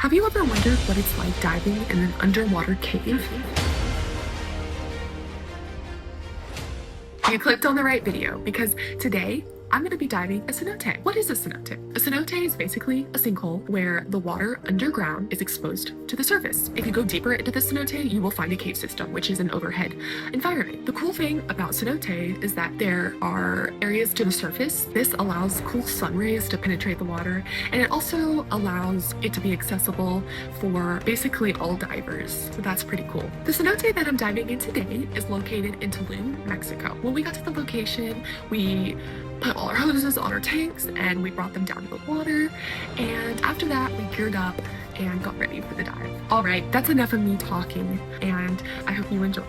Have you ever wondered what it's like diving in an underwater cave? You clicked on the right video because today I'm going to be diving a cenote. What is a cenote? A cenote is basically a sinkhole where the water underground is exposed to the surface. If you go deeper into the cenote, you will find a cave system, which is an overhead environment. The cool thing about cenote is that there are areas to the surface. This allows cool sun rays to penetrate the water, and it also allows it to be accessible for basically all divers. So that's pretty cool. The cenote that I'm diving in today is located in Tulum, Mexico. When we got to the location, we put all our hoses on our tanks and we brought them down to the water, and after that we geared up and got ready for the dive. All right, that's enough of me talking, and I hope you enjoy.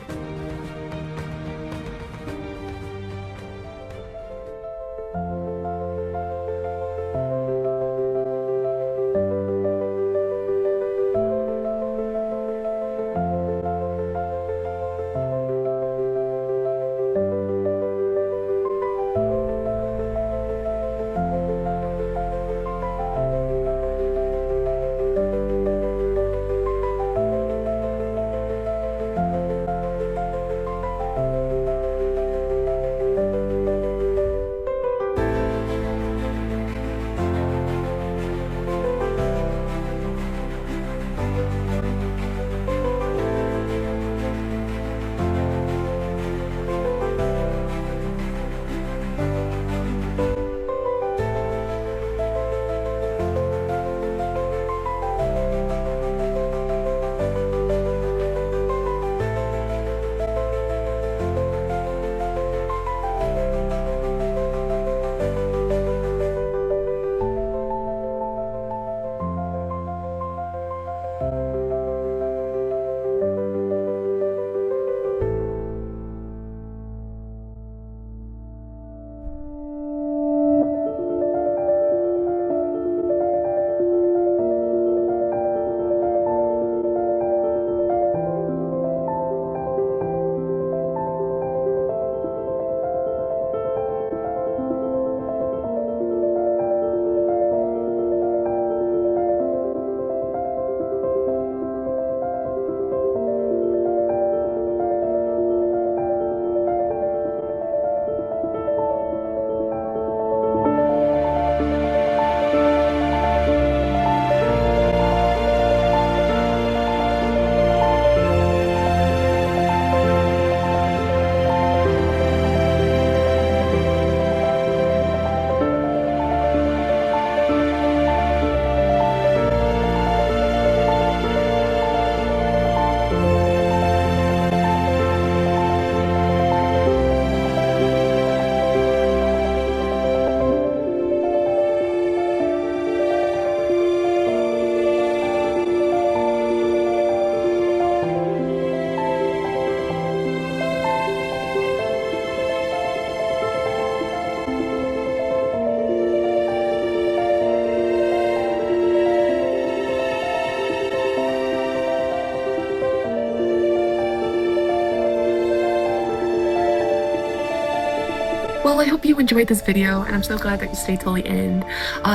Well, I hope you enjoyed this video, and I'm so glad that you stayed till the end.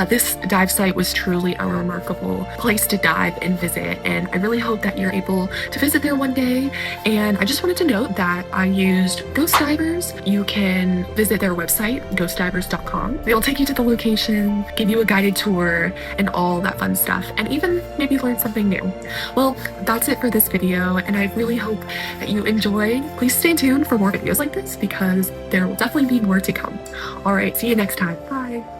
This dive site was truly a remarkable place to dive and visit, and I really hope that you're able to visit there one day. And I just wanted to note that I used Ghost Divers. You can visit their website, ghostdivers.com. They'll take you to the location, give you a guided tour, and all that fun stuff, and even maybe learn something new. Well, that's it for this video, and I really hope that you enjoyed. Please stay tuned for more videos like this because there will definitely be more to come. All right, see you next time. Bye.